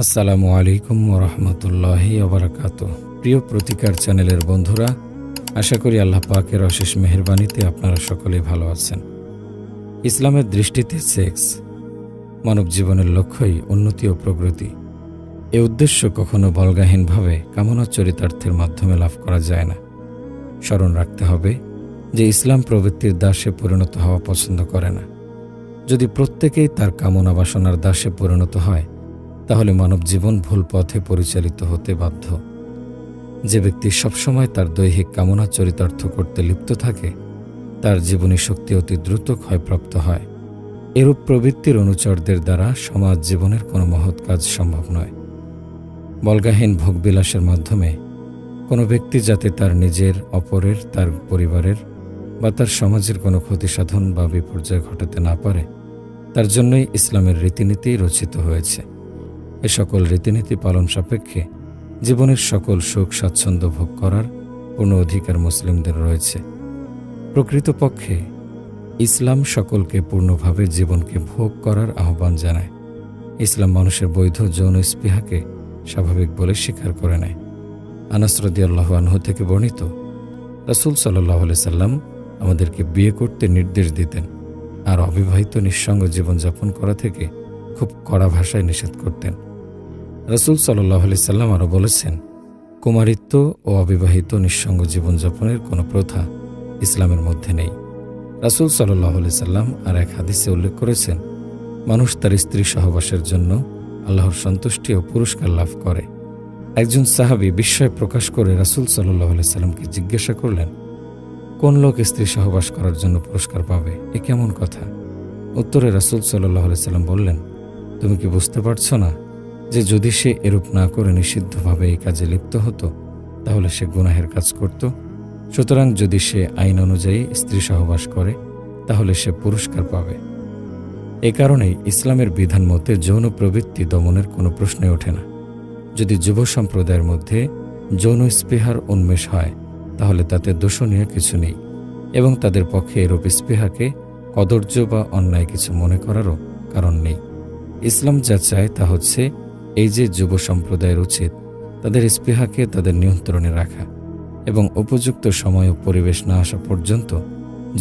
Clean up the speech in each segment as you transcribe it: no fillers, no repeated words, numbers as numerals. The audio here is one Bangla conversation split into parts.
আসসালামু আলাইকুম ওয়া রাহমাতুল্লাহি ওয়া বারাকাতুহু। প্রিয় প্রতিকার চ্যানেলের বন্ধুরা, আশা করি আল্লাহ পাকের অশেষ মেহেরবানিতে আপনারা সকলেই ভালো আছেন। ইসলামের দৃষ্টিতে সেক্স মানব জীবনের লক্ষ্যই উন্নতি ও প্রগতি। এ উদ্দেশ্য কখনো বলগাহীনভাবে কামনা চরিতার্থের মাধ্যমে লাভ করা যায় না। স্মরণ রাখতে হবে যে ইসলাম প্রবৃত্তির দাসে পরিণত হওয়া পছন্দ করে না। যদি প্রত্যেকেই তার কামনা বাসনার দাসে পরিণত হয়, তাহলে মানব জীবন ভুল পথে পরিচালিত হতে বাধ্য। যে ব্যক্তি সবসময় তার দৈহিক কামনা চরিতার্থ করতে লিপ্ত থাকে, তার জীবনী শক্তি অতি দ্রুত ক্ষয়প্রাপ্ত হয়। এরূপ প্রবৃত্তির অনুচরদের দ্বারা সমাজ জীবনের কোনো মহৎ কাজ সম্ভব নয়। বলগাহীন ভোগবিলাসের মাধ্যমে কোনো ব্যক্তি যাতে তার নিজের, অপরের, তার পরিবারের বা তার সমাজের কোনো ক্ষতিসাধন বা বিপর্যয় ঘটাতে না পারে, তার জন্যই ইসলামের রীতিনীতি রচিত হয়েছে। এ সকল রীতিনীতি পালন সাপেক্ষে জীবনের সকল সুখ স্বাচ্ছন্দ্য ভোগ করার পূর্ণ অধিকার মুসলিমদের রয়েছে। প্রকৃতপক্ষে ইসলাম সকলকে পূর্ণভাবে জীবনকে ভোগ করার আহ্বান জানায়। ইসলাম মানুষের বৈধ যৌন স্পৃহাকে স্বাভাবিক বলে স্বীকার করে নেয়। আনাস রাদিয়াল্লাহু আনহু থেকে বর্ণিত, রাসূল সাল্লাল্লাহু আলাইহি সাল্লাম আমাদেরকে বিয়ে করতে নির্দেশ দিতেন আর অবিবাহিত নিঃসঙ্গ জীবনযাপন করা থেকে খুব কড়া ভাষায় নিষেধ করতেন। রাসূল সাল্লাল্লাহু আলাইহি সাল্লাম আরও বলেছেন, কুমারিত্ব ও অবিবাহিত নিঃসঙ্গ জীবনযাপনের কোনো প্রথা ইসলামের মধ্যে নেই। রাসূল সাল্লাল্লাহু আলাইহি সাল্লাম আর এক হাদিসে উল্লেখ করেছেন, মানুষ তার স্ত্রী সহবাসের জন্য আল্লাহর সন্তুষ্টি ও পুরস্কার লাভ করে। একজন সাহাবী বিস্ময় প্রকাশ করে রাসূল সাল্লাল্লাহু আলাইহি সাল্লামকে জিজ্ঞাসা করলেন, কোন লোক স্ত্রী সহবাস করার জন্য পুরস্কার পাবে? এ কেমন কথা? উত্তরে রাসূল সাল্লাল্লাহু আলাইহি সাল্লাম বললেন, তুমি কি বুঝতে পারছ না যে যদি সে এরূপ না করে নিষিদ্ধভাবে এই কাজে লিপ্ত হতো, তাহলে সে গুনাহের কাজ করত? সুতরাং যদি সে আইন অনুযায়ী স্ত্রী সহবাস করে, তাহলে সে পুরস্কার পাবে। এ কারণেই ইসলামের বিধান মতে যৌন প্রবৃত্তি দমনের কোনো প্রশ্নই ওঠে না। যদি যুব সম্প্রদায়ের মধ্যে যৌন স্পৃহার উন্মেষ হয়, তাহলে তাতে দোষণীয় কিছু নেই এবং তাদের পক্ষে এরূপ স্পৃহাকে কদর্য বা অন্যায় কিছু মনে করারও কারণ নেই। ইসলাম যা চায় তা হচ্ছে এই যে যুব সম্প্রদায়ের উচিত তাদের স্পৃহাকে তাদের নিয়ন্ত্রণে রাখা এবং উপযুক্ত সময় ও পরিবেশ না আসা পর্যন্ত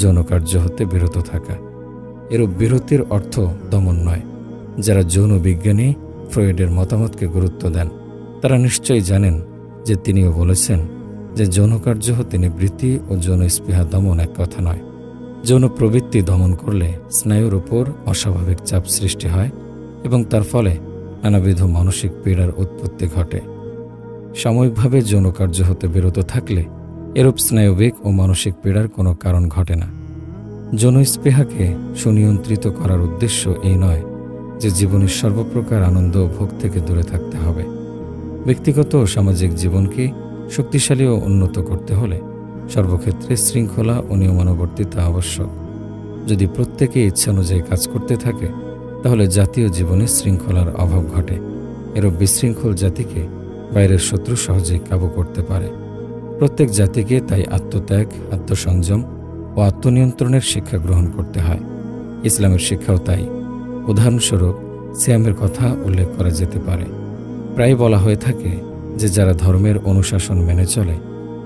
যৌনকার্য হতে বিরত থাকা। এরূপ বিরতির অর্থ দমন নয়। যারা যৌন বিজ্ঞানী ফ্রয়েডের মতামতকে গুরুত্ব দেন, তারা নিশ্চয়ই জানেন যে তিনিও বলেছেন যে যৌনকার্য হতে নিবৃত্তি ও যৌন স্পৃহা দমন এক কথা নয়। যৌন প্রবৃত্তি দমন করলে স্নায়ুর উপর অস্বাভাবিক চাপ সৃষ্টি হয় এবং তার ফলে নানাবিধ মানসিক পীড়ার উৎপত্তি ঘটে। সাময়িকভাবে যৌনকার্য হতে বিরত থাকলে এরূপ স্নায়বিক ও মানসিক পীড়ার কোনো কারণ ঘটে না। যৌন স্পৃহাকে সুনিয়ন্ত্রিত করার উদ্দেশ্য এই নয় যে জীবনের সর্বপ্রকার আনন্দ ও ভোগ থেকে দূরে থাকতে হবে। ব্যক্তিগত ও সামাজিক জীবনকে শক্তিশালী ও উন্নত করতে হলে সর্বক্ষেত্রে শৃঙ্খলা ও নিয়মানুবর্তিতা আবশ্যক। যদি প্রত্যেকে ইচ্ছা অনুযায়ী কাজ করতে থাকে, তাহলে জাতীয় জীবনে শৃঙ্খলার অভাব ঘটে। এরূপ বিশৃঙ্খল জাতিকে বাইরের শত্রু সহজেই কাবু করতে পারে। প্রত্যেক জাতিকে তাই আত্মত্যাগ, আত্মসংযম ও আত্মনিয়ন্ত্রণের শিক্ষা গ্রহণ করতে হয়। ইসলামের শিক্ষাও তাই। উদাহরণস্বরূপ সিয়ামের কথা উল্লেখ করা যেতে পারে। প্রায় বলা হয়ে থাকে যে যারা ধর্মের অনুশাসন মেনে চলে,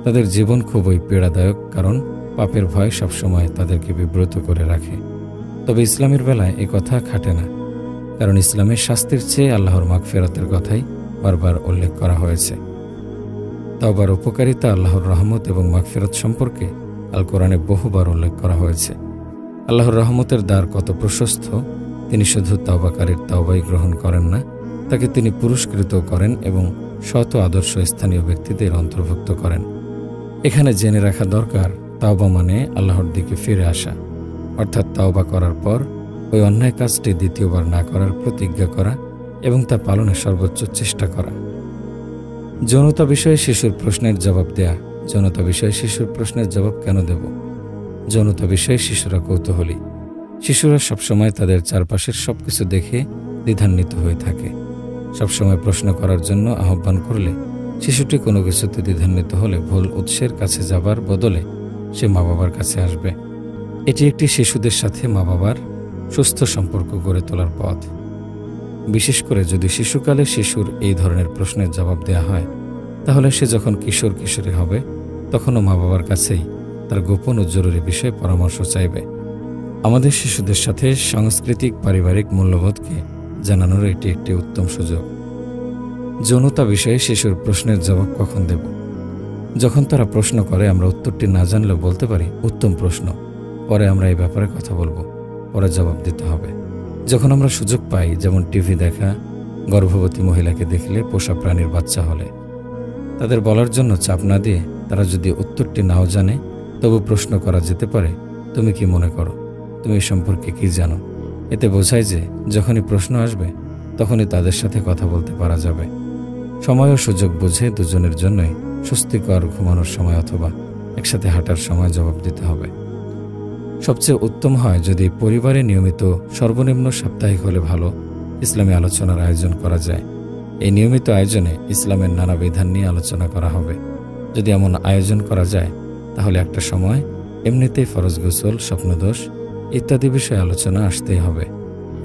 তাদের জীবন খুবই পীড়াদায়ক, কারণ পাপের ভয় সবসময় তাদেরকে বিব্রত করে রাখে। তবে ইসলামের বেলায় এ কথা খাটে না, কারণ ইসলামের শাস্তির চেয়ে আল্লাহর মাগফিরাতের কথাই বারবার উল্লেখ করা হয়েছে। তাওবার উপকারিতা, আল্লাহর রহমত এবং মাগফিরাত সম্পর্কে আল কোরআনে বহুবার উল্লেখ করা হয়েছে। আল্লাহর রহমতের দ্বার কত প্রশস্ত, তিনি শুধু তাওবাকারীর তাওবাই গ্রহণ করেন না, তাকে তিনি পুরস্কৃত করেন এবং শত আদর্শ স্থানীয় ব্যক্তিদের অন্তর্ভুক্ত করেন। এখানে জেনে রাখা দরকার, তাওবা মানে আল্লাহর দিকে ফিরে আসা, অর্থাৎ তাওবা করার পর ওই অন্যায় কাজটি দ্বিতীয়বার না করার প্রতিজ্ঞা করা এবং তা পালনের সর্বোচ্চ চেষ্টা করা। যৌনতা বিষয়ে শিশুর প্রশ্নের জবাব দেয়া। যৌনতা বিষয়ে শিশুর প্রশ্নের জবাব কেন দেব? যৌনতা বিষয়ে শিশুরা কৌতূহলী। শিশুরা সবসময় তাদের চারপাশের সবকিছু দেখে দ্বিধান্বিত হয়ে থাকে। সবসময় প্রশ্ন করার জন্য আহ্বান করলে শিশুটি কোনো কিছুতে দ্বিধান্বিত হলে ভুল উৎসের কাছে যাবার বদলে সে মা বাবার কাছে আসবে। এটি একটি শিশুদের সাথে মা বাবার সুস্থ সম্পর্ক গড়ে তোলার পথ। বিশেষ করে যদি শিশুকালে শিশুর এই ধরনের প্রশ্নের জবাব দেয়া হয়, তাহলে সে যখন কিশোর কিশোরী হবে তখনও মা বাবার কাছেই তার গোপন ও জরুরি বিষয়ে পরামর্শ চাইবে। আমাদের শিশুদের সাথে সাংস্কৃতিক পারিবারিক মূল্যবোধকে জানানোর এটি একটি উত্তম সুযোগ। যৌনতা বিষয়ে শিশুর প্রশ্নের জবাব কখন দেব? যখন তারা প্রশ্ন করে আমরা উত্তরটি না জানলেও বলতে পারি, উত্তম প্রশ্ন, পরে আমরা এই ব্যাপারে কথা বলবো, পরে জবাব দিতে হবে। যখন আমরা সুযোগ পাই, যেমন টিভি দেখা, গর্ভবতী মহিলাকে দেখলে, পোষা প্রাণীর বাচ্চা হলে, তাদের বলার জন্য চাপ না দিয়ে তারা যদি উত্তরটি নাও জানে তবু প্রশ্ন করা যেতে পারে, তুমি কি মনে করো, তুমি এ সম্পর্কে কি জানো? এতে বোঝায় যে যখনই প্রশ্ন আসবে তখনই তাদের সাথে কথা বলতে পারা যাবে। সময় ও সুযোগ বুঝে দুজনের জন্যই স্বস্তিকর ঘুমানোর সময় অথবা একসাথে হাঁটার সময় জবাব দিতে হবে। সবচেয়ে উত্তম হয় যদি পরিবারে নিয়মিত সর্বনিম্ন সাপ্তাহিক হলে ভালো ইসলামী আলোচনার আয়োজন করা যায়। এই নিয়মিত আয়োজনে ইসলামের নানা বিধান নিয়ে আলোচনা করা হবে। যদি এমন আয়োজন করা যায় তাহলে একটা সময় এমনিতেই ফরজ গোসল, স্বপ্নদোষ ইত্যাদি বিষয়ে আলোচনা আসতেই হবে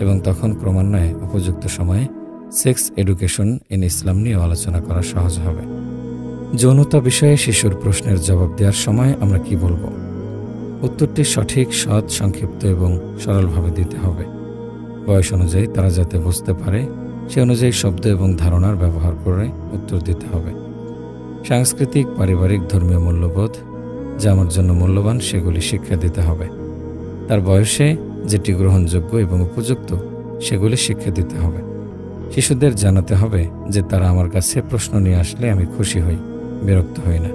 এবং তখন ক্রমান্বয়ে উপযুক্ত সময়ে সেক্স এডুকেশন ইন ইসলাম নিয়েও আলোচনা করা সহজ হবে। যৌনতা বিষয়ে শিশুর প্রশ্নের জবাব দেওয়ার সময় আমরা কি বলবো? উত্তরটি সঠিক, সৎ, সংক্ষিপ্ত এবং সরলভাবে দিতে হবে। বয়স অনুযায়ী তারা যাতে বুঝতে পারে সে অনুযায়ী শব্দ এবং ধারণার ব্যবহার করে উত্তর দিতে হবে। সাংস্কৃতিক, পারিবারিক, ধর্মীয় মূল্যবোধ যা আমার জন্য মূল্যবান সেগুলি শিক্ষা দিতে হবে। তার বয়সে যেটি গ্রহণযোগ্য এবং উপযুক্ত সেগুলি শিক্ষা দিতে হবে। শিশুদের জানাতে হবে যে তারা আমার কাছে প্রশ্ন নিয়ে আসলে আমি খুশি হই, বিরক্ত হই না।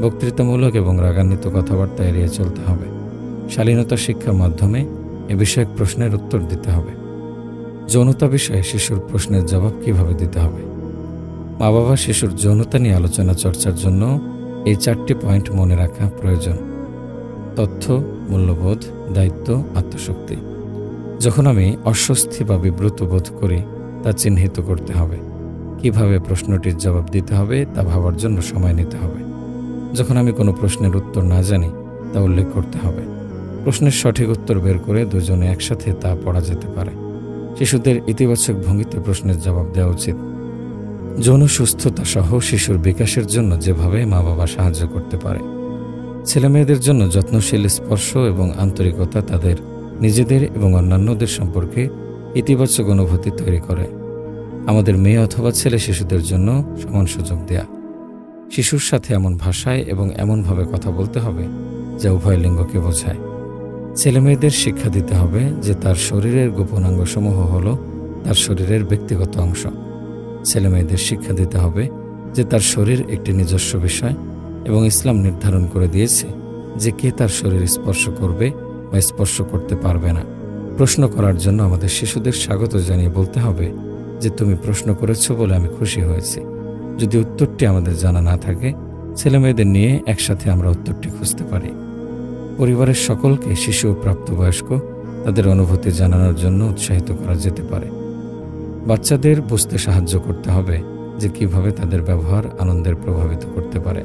বক্তৃতামূলক এবং রাগান্বিত কথাবার্তা এড়িয়ে চলতে হবে। শালীনতা শিক্ষার মাধ্যমে এ বিষয়ক প্রশ্নের উত্তর দিতে হবে। যৌনতা বিষয়ে শিশুর প্রশ্নের জবাব কিভাবে দিতে হবে? মা বাবা শিশুর যৌনতা নিয়ে আলোচনা চর্চার জন্য এই 4টি পয়েন্ট মনে রাখা প্রয়োজন: তথ্য, মূল্যবোধ, দায়িত্ব, আত্মশক্তি। যখন আমি অস্বস্তি বা বিব্রত বোধ করি তা চিহ্নিত করতে হবে। কিভাবে প্রশ্নটির জবাব দিতে হবে তা ভাবার জন্য সময় নিতে হবে। যখন আমি কোনো প্রশ্নের উত্তর না জানি তা উল্লেখ করতে হবে। প্রশ্নের সঠিক উত্তর বের করে দুজনে একসাথে তা পড়া যেতে পারে। শিশুদের ইতিবাচক ভঙ্গিতে প্রশ্নের জবাব দেওয়া উচিত। যৌন সুস্থতা সহ শিশুর বিকাশের জন্য যেভাবে মা বাবা সাহায্য করতে পারে। ছেলেমেয়েদের জন্য যত্নশীল স্পর্শ এবং আন্তরিকতা তাদের নিজেদের এবং অন্যান্যদের সম্পর্কে ইতিবাচক অনুভূতি তৈরি করে। আমাদের মেয়ে অথবা ছেলে শিশুদের জন্য সমান সুযোগ দেয়া। শিশুর সাথে এমন ভাষায় এবং এমনভাবে কথা বলতে হবে যা উভয় লিঙ্গকে বোঝায়। ছেলেমেয়েদের শিক্ষা দিতে হবে যে তার শরীরের গোপনাঙ্গসমূহ হল তার শরীরের ব্যক্তিগত অংশ। ছেলেমেয়েদের শিক্ষা দিতে হবে যে তার শরীর একটি নিজস্ব বিষয় এবং ইসলাম নির্ধারণ করে দিয়েছে যে কে তার শরীর স্পর্শ করবে বা স্পর্শ করতে পারবে না। প্রশ্ন করার জন্য আমাদের শিশুদের স্বাগত জানিয়ে বলতে হবে যে তুমি প্রশ্ন করেছ বলে আমি খুশি হয়েছি। যদি উত্তরটি আমাদের জানা না থাকে, ছেলেমেয়েদের নিয়ে একসাথে আমরা উত্তরটি খুঁজতে পারি। পরিবারের সকলকে শিশু ও প্রাপ্তবয়স্ক তাদের অনুভূতি জানানোর জন্য উৎসাহিত করা যেতে পারে। বাচ্চাদের বুঝতে সাহায্য করতে হবে যে কিভাবে তাদের ব্যবহার আনন্দের প্রভাবিত করতে পারে।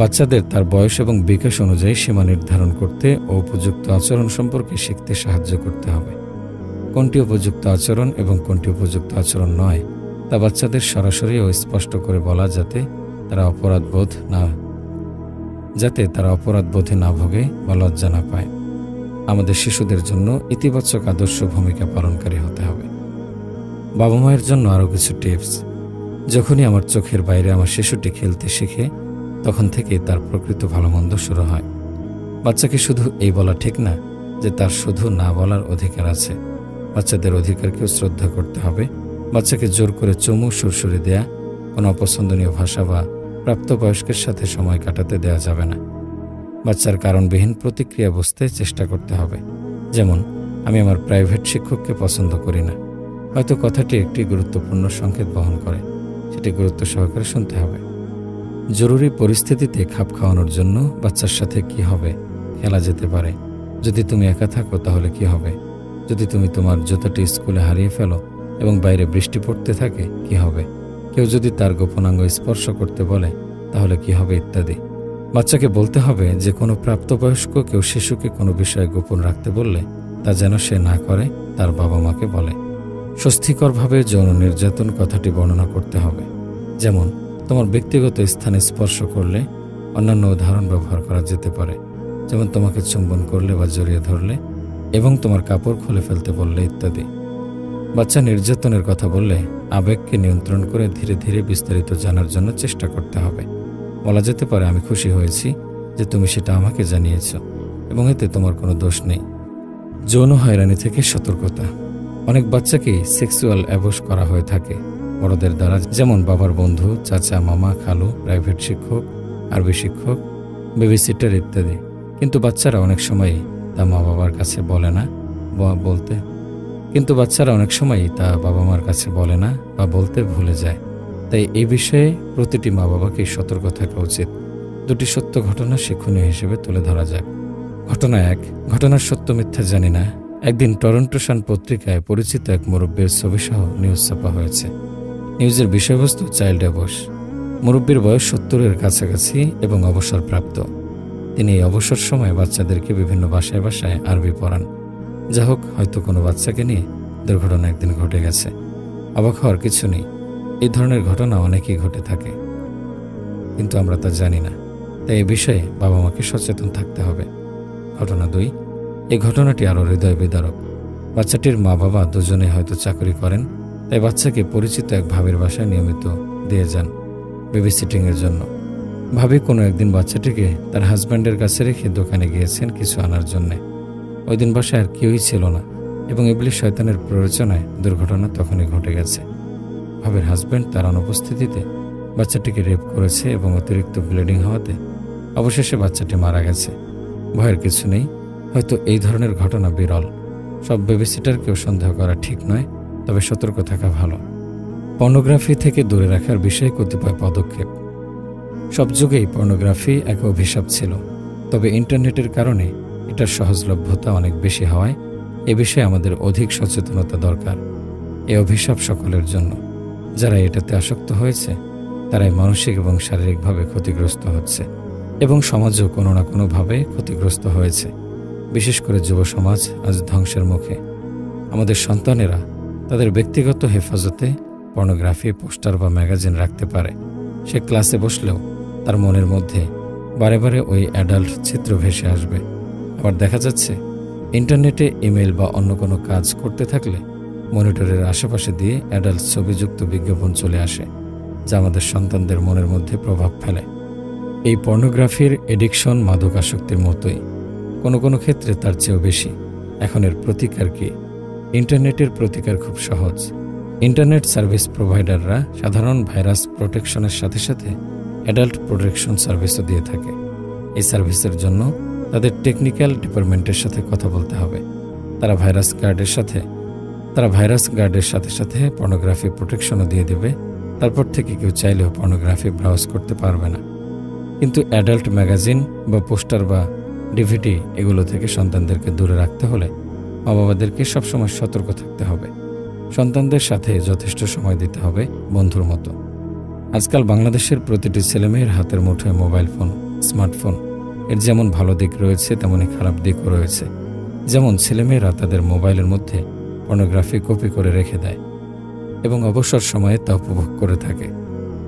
বাচ্চাদের তার বয়স এবং বিকাশ অনুযায়ী সীমা নির্ধারণ করতে ও উপযুক্ত আচরণ সম্পর্কে শিখতে সাহায্য করতে হবে। কোনটি উপযুক্ত আচরণ এবং কোনটি উপযুক্ত আচরণ নয় তা বাচ্চাদের সরাসরি ও স্পষ্ট করে বলা যাতে তারা অপরাধবোধে না ভোগে বা লজ্জা না পায়। আমাদের শিশুদের জন্য ইতিবাচক আদর্শ ভূমিকা পালনকারী হতে হবে। বাবা মায়ের জন্য আরও কিছু টিপস। যখনই আমার চোখের বাইরে আমার শিশুটি খেলতে শিখে তখন থেকেই তার প্রকৃত ভালো মন্দ শুরু হয়। বাচ্চাকে শুধু এই বলা ঠিক না যে তার শুধু না বলার অধিকার আছে। বাচ্চাদের অধিকারকেও শ্রদ্ধা করতে হবে। বাচ্চাকে জোর করে চুমু, সুরসুরি দেয়া, কোনো অপছন্দনীয় ভাষা বা প্রাপ্তবয়স্কের সাথে সময় কাটাতে দেওয়া যাবে না। বাচ্চার কারণবিহীন প্রতিক্রিয়া বুঝতে চেষ্টা করতে হবে। যেমন, আমি আমার প্রাইভেট শিক্ষককে পছন্দ করি না। হয়তো কথাটি একটি গুরুত্বপূর্ণ সংকেত বহন করে, সেটি গুরুত্ব সহকারে শুনতে হবে। জরুরি পরিস্থিতিতে খাপ খাওয়ানোর জন্য বাচ্চার সাথে কি হবে খেলা যেতে পারে। যদি তুমি একা থাকো তাহলে কি হবে? যদি তুমি তোমার জুতাটি স্কুলে হারিয়ে ফেলো এবং বাইরে বৃষ্টি পড়তে থাকে কি হবে? কেউ যদি তার গোপনাঙ্গ স্পর্শ করতে বলে তাহলে কি হবে, ইত্যাদি। বাচ্চাকে বলতে হবে যে কোনো প্রাপ্তবয়স্ক কেউ শিশুকে কোনো বিষয়ে গোপন রাখতে বললে তা যেন সে না করে তার বাবা মাকে বলে। স্বস্তিকরভাবে যৌন নির্যাতন কথাটি বর্ণনা করতে হবে। যেমন, তোমার ব্যক্তিগত স্থানে স্পর্শ করলে। অন্যান্য উদাহরণ ব্যবহার করা যেতে পারে, যেমন তোমাকে চুম্বন করলে বা জড়িয়ে ধরলে এবং তোমার কাপড় খুলে ফেলতে বললে ইত্যাদি। বাচ্চা নির্যাতনের কথা বললে আবেগকে নিয়ন্ত্রণ করে ধীরে ধীরে বিস্তারিত জানার জন্য চেষ্টা করতে হবে। বলা যেতে পারে, আমি খুশি হয়েছি যে তুমি সেটা আমাকে জানিয়েছ এবং এতে তোমার কোনো দোষ নেই। যৌন হয়রানি থেকে সতর্কতা। অনেক বাচ্চাকেই সেক্সুয়াল অ্যাবুস করা হয়ে থাকে বড়দের দ্বারা, যেমন বাবার বন্ধু, চাচা, মামা, খালু, প্রাইভেট শিক্ষক, আরবি শিক্ষক, বেবিসিটার ইত্যাদি। কিন্তু বাচ্চারা অনেক সময়ই তা মা বাবার কাছে বলে না বা বলতে ভুলে যায়। তাই এই বিষয়ে প্রতিটি মা বাবাকে সতর্ক থাকা উচিত। দুটি সত্য ঘটনা শিক্ষণীয় হিসেবে তুলে ধরা যাক। ঘটনা 1। ঘটনার সত্য মিথ্যা জানি না। একদিন টরন্টো সান পত্রিকায় পরিচিত এক মুরব্বীর ছবিসহ নিউজ ছাপা হয়েছে। নিউজের বিষয়বস্তু চাইল্ড অ্যাবুস। মুরব্বীর বয়স 70-এর কাছাকাছি এবং অবসরপ্রাপ্ত। তিনি এই অবসর সময়ে বাচ্চাদেরকে বিভিন্ন বাসায় বাসায় আরবি পড়ান। যা হোক, হয়তো কোনো বাচ্চাকে নিয়ে দুর্ঘটনা একদিন ঘটে গেছে। অবাক হওয়ার কিছু নেই, এই ধরনের ঘটনা অনেকেই ঘটে থাকে, কিন্তু আমরা তা জানি না। তাই এই বিষয়ে বাবা মাকে সচেতন থাকতে হবে। ঘটনা 2। এই ঘটনাটি আরও হৃদয় বিদারক। বাচ্চাটির মা বাবা দুজনেই হয়তো চাকরি করেন, তাই বাচ্চাকে পরিচিত এক ভাবির বাসায় নিয়মিত দিয়ে যান বেবিসিটিংয়ের জন্য। ভাবি কোনো একদিন বাচ্চাটিকে তার হাজব্যান্ডের কাছে রেখে দোকানে গিয়েছেন কিছু আনার জন্যে। ওই দিন বাসায় আর কেউই ছিল না এবং ইবলিস শয়তানের প্ররোচনায় দুর্ঘটনা তখনই ঘটে গেছে। ভাবির হাজব্যান্ড তার অনুপস্থিতিতে বাচ্চাটিকে রেপ করেছে এবং অতিরিক্ত ব্লিডিং হওয়াতে অবশেষে বাচ্চাটি মারা গেছে। ভয়ের কিছু নেই, হয়তো এই ধরনের ঘটনা বিরল। সব বেবিসিটারকেও সন্দেহ করা ঠিক নয়, তবে সতর্ক থাকা ভালো। পর্নোগ্রাফি থেকে দূরে রাখার বিষয়ে কতিপয় পদক্ষেপ। সব যুগেই পর্নোগ্রাফি এক অভিশাপ ছিল, তবে ইন্টারনেটের কারণে এটার সহজলভ্যতা অনেক বেশি হওয়ায় এ বিষয়ে আমাদের অধিক সচেতনতা দরকার। এ অভিশাপ সকলের জন্য। যারা এটাতে আসক্ত হয়েছে তারাই মানসিক এবং শারীরিকভাবে ক্ষতিগ্রস্ত হচ্ছে এবং সমাজও কোনো না কোনোভাবে ক্ষতিগ্রস্ত হয়েছে। বিশেষ করে যুব সমাজ আজ ধ্বংসের মুখে। আমাদের সন্তানেরা তাদের ব্যক্তিগত হেফাজতে পর্নোগ্রাফি পোস্টার বা ম্যাগাজিন রাখতে পারে। সে ক্লাসে বসলেও তার মনের মধ্যে বারে বারে ওই অ্যাডাল্ট চিত্র ভেসে আসবে। আবার দেখা যাচ্ছে ইন্টারনেটে ইমেল বা অন্য কোনো কাজ করতে থাকলে মনিটরের আশেপাশে দিয়ে অ্যাডাল্ট ছবিযুক্ত বিজ্ঞাপন চলে আসে, যা আমাদের সন্তানদের মনের মধ্যে প্রভাব ফেলে। এই পর্নোগ্রাফির এডিকশন মাদকাসক্তির মতোই, কোনো কোনো ক্ষেত্রে তার চেয়েও বেশি। এখন এর প্রতিকার কি? ইন্টারনেটের প্রতিকার খুব সহজ। ইন্টারনেট সার্ভিস প্রোভাইডাররা সাধারণ ভাইরাস প্রোটেকশনের সাথে সাথে অ্যাডাল্ট প্রোটেকশন সার্ভিসও দিয়ে থাকে। এই সার্ভিসের জন্য তাদের টেকনিক্যাল ডিপার্টমেন্টের সাথে কথা বলতে হবে। তারা ভাইরাস গার্ডের সাথে সাথে পর্নোগ্রাফি প্রোটেকশনও দিয়ে দেবে। তারপর থেকে কেউ চাইলেও পর্নোগ্রাফি ব্রাউজ করতে পারবে না। কিন্তু অ্যাডাল্ট ম্যাগাজিন বা পোস্টার বা ডিভিডি এগুলো থেকে সন্তানদেরকে দূরে রাখতে হলে মা বাবাদেরকে সবসময় সতর্ক থাকতে হবে। সন্তানদের সাথে যথেষ্ট সময় দিতে হবে, বন্ধুর মতো। আজকাল বাংলাদেশের প্রতিটি ছেলেমেয়ের হাতের মুঠোয় মোবাইল ফোন, স্মার্টফোন। এর যেমন ভালো দিক রয়েছে তেমনই খারাপ দিকও রয়েছে। যেমন ছেলেমেয়েরা তাদের মোবাইলের মধ্যে পর্নোগ্রাফি কপি করে রেখে দেয় এবং অবসর সময়ে তা উপভোগ করে থাকে।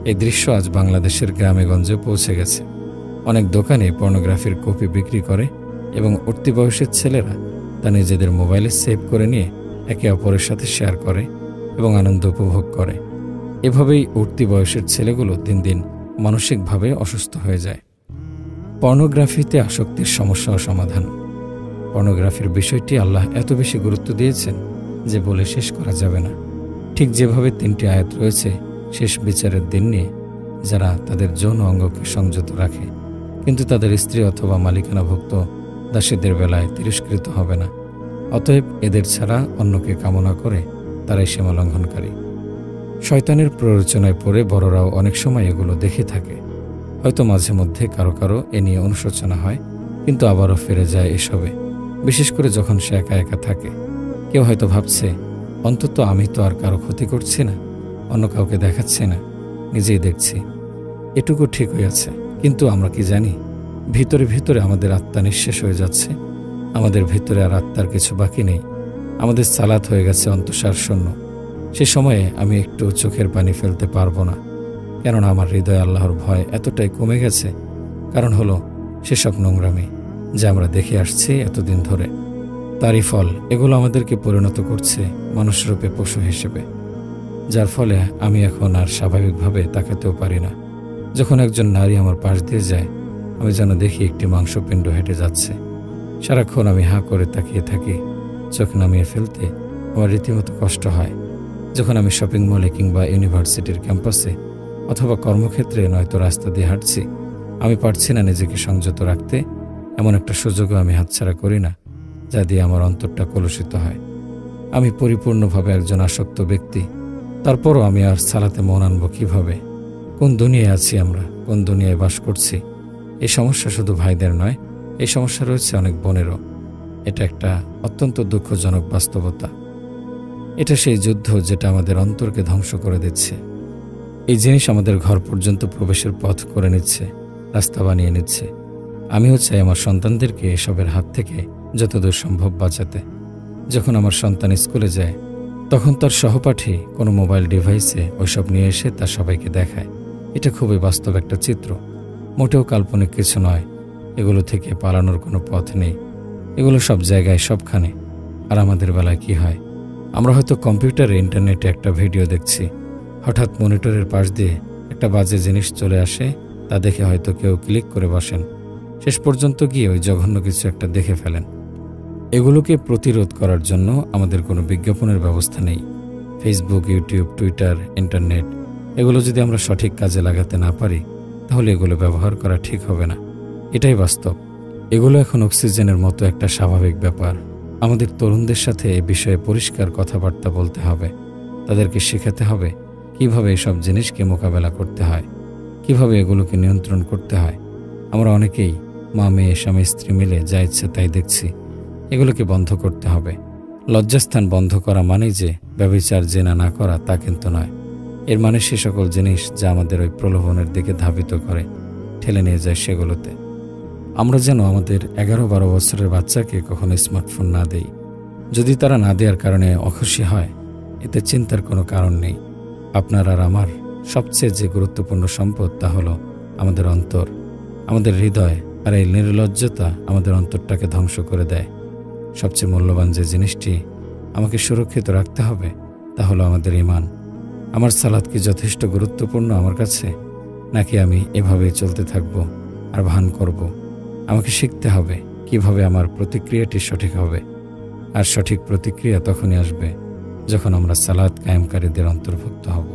এই দৃশ্য আজ বাংলাদেশের গ্রামে গঞ্জে পৌঁছে গেছে। অনেক দোকানে পর্নোগ্রাফির কপি বিক্রি করে এবং উঠতি বয়সের ছেলেরা তা নিজেদের মোবাইলে সেভ করে নিয়ে একে অপরের সাথে শেয়ার করে এবং আনন্দ উপভোগ করে। এভাবেই উঠতি বয়সের ছেলেগুলো দিন দিন মানসিকভাবে অসুস্থ হয়ে যায়। পর্নোগ্রাফিতে আসক্তির সমস্যা ও সমাধান। পর্নোগ্রাফির বিষয়টি আল্লাহ এত বেশি গুরুত্ব দিয়েছেন যে বলে শেষ করা যাবে না। ঠিক যেভাবে 3টি আয়াত রয়েছে শেষ বিচারের দিন নিয়ে, যারা তাদের যৌন অঙ্গকে সংযত রাখে কিন্তু তাদের স্ত্রী অথবা মালিকানাভুক্ত দাসীদের বেলায় তিরস্কৃত হবে না। অতএব এদের ছাড়া অন্যকে কামনা করে তারাই সীমা লঙ্ঘনকারী। শয়তানের প্ররোচনায় পড়ে বড়রাও অনেক সময় এগুলো দেখে থাকে। হয়তো মাঝে মধ্যে কারো কারো এ নিয়ে অনুশোচনা হয়, কিন্তু আবারও ফিরে যায় এসবে, বিশেষ করে যখন সে একা একা থাকে। কেউ হয়তো ভাবছে, অন্তত আমি তো আর কারো ক্ষতি করছি না, অন্য কাউকে দেখাচ্ছি না, নিজেই দেখছি, এটুকু ঠিকই আছে। কিন্তু আমরা কি জানি ভিতরে ভিতরে আমাদের আত্মা নিঃশেষ হয়ে যাচ্ছে। আমাদের ভিতরে আর আত্মার কিছু বাকি নেই। আমাদের সালাত হয়ে গেছে অন্তঃসার শূন্য। সে সময়ে আমি একটু চোখের পানি ফেলতে পারবো না, কেননা আমার হৃদয়ে আল্লাহর ভয় এতটাই কমে গেছে। কারণ হলো সেসব নোংরামি যা আমরা দেখে আসছি এতদিন ধরে, তারই ফল এগুলো আমাদেরকে পরিণত করছে মানুষরূপে পশু হিসেবে, যার ফলে আমি এখন আর স্বাভাবিকভাবে তাকাতেও পারি না। যখন একজন নারী আমার পাশ দিয়ে যায়, আমি যেন দেখি একটি মাংসপিণ্ড হেঁটে যাচ্ছে। সারাক্ষণ আমি হাঁ করে তাকিয়ে থাকি, চোখ নামিয়ে ফেলতে আমার রীতিমতো কষ্ট হয়। যখন আমি শপিং মলে কিংবা ইউনিভার্সিটির ক্যাম্পাসে অথবা কর্মক্ষেত্রে নয়তো রাস্তা দিয়ে হাঁটছি, আমি পারছি না নিজেকে সংযত রাখতে। এমন একটা সুযোগও আমি হাতছাড়া করি না, যা দিয়ে আমার অন্তরটা কলুষিত হয়। আমি পরিপূর্ণভাবে একজন আসক্ত ব্যক্তি, তারপরও আমি আর সালাতে মন আনবো কীভাবে? কোন দুনিয়ায় আছি আমরা, কোন দুনিয়ায় বাস করছি? এই সমস্যা শুধু ভাইদের নয়, এই সমস্যা রয়েছে অনেক বোনেরও। এটা একটা অত্যন্ত দুঃখজনক বাস্তবতা। এটা সেই যুদ্ধ যেটা আমাদের অন্তরকে ধ্বংস করে দিচ্ছে। এই জিনিস আমাদের ঘর পর্যন্ত প্রবেশের পথ করে নিচ্ছে, রাস্তা বানিয়ে নিচ্ছে। আমিও চাই আমার সন্তানদেরকে এসবের হাত থেকে যতদূর সম্ভব বাঁচাতে। যখন আমার সন্তান স্কুলে যায়, তখন তার সহপাঠী কোনো মোবাইল ডিভাইসে ওইসব নিয়ে এসে তার সবাইকে দেখায়। এটা খুবই বাস্তব একটা চিত্র, মোটেও কাল্পনিক কিছু নয়। এগুলো থেকে পালানোর কোনো পথ নেই, এগুলো সব জায়গায় সবখানে। আর আমাদের বেলায় কি হয়? আমরা হয়তো কম্পিউটারে ইন্টারনেটে একটা ভিডিও দেখছি, হঠাৎ মনিটরের পাশ দিয়ে একটা বাজে জিনিস চলে আসে, তা দেখে হয়তো কেউ ক্লিক করে বসেন, শেষ পর্যন্ত গিয়ে ওই জঘন্য কিছু একটা দেখে ফেলেন। এগুলোকে প্রতিরোধ করার জন্য আমাদের কোনো বিজ্ঞাপনের ব্যবস্থা নেই। ফেসবুক, ইউটিউব, টুইটার, ইন্টারনেট এগুলো যদি আমরা সঠিক কাজে লাগাতে না পারি, তাহলে এগুলো ব্যবহার করা ঠিক হবে না। এটাই বাস্তব। এগুলো এখন অক্সিজেনের মতো একটা স্বাভাবিক ব্যাপার। আমাদের তরুণদের সাথে এ বিষয়ে পরিষ্কার কথাবার্তা বলতে হবে। তাদেরকে শেখাতে হবে কিভাবে এসব জিনিসকে মোকাবেলা করতে হয়, কিভাবে এগুলোকে নিয়ন্ত্রণ করতে হয়। আমরা অনেকেই মা, মেয়ে, স্বামী, স্ত্রী মিলে যা ইচ্ছে তাই দেখছি। এগুলোকে বন্ধ করতে হবে। লজ্জাস্থান বন্ধ করা মানে যে ব্যভিচার, জেনা না করা তা কিন্তু নয়। এর মানে সে সকল জিনিস যা আমাদের ওই প্রলোভনের দিকে ধাবিত করে, ঠেলে নিয়ে যায় সেগুলোতে। আমরা যেন আমাদের 11-12 বছরের বাচ্চাকে কখনো স্মার্টফোন না দেই। যদি তারা না দেওয়ার কারণে অখুশি হয়, এতে চিন্তার কোনো কারণ নেই। আপনার আর আমার সবচেয়ে যে গুরুত্বপূর্ণ সম্পদ তা হলো আমাদের অন্তর, আমাদের হৃদয়। আর এই নির্লজ্জতা আমাদের অন্তরটাকে ধ্বংস করে দেয়। সবচেয়ে মূল্যবান যে জিনিসটি আমাকে সুরক্ষিত রাখতে হবে তা হলো আমাদের ঈমান। আমার সালাত কি যথেষ্ট গুরুত্বপূর্ণ আমার কাছে, নাকি আমি এভাবেই চলতে থাকব আর ভান করব? আমাকে শিখতে হবে কিভাবে আমার প্রতিক্রিয়াটি সঠিক হবে। আর সঠিক প্রতিক্রিয়া তখনই আসবে যখন আমরা সালাত কায়েমকারীদের অন্তর্ভুক্ত হব।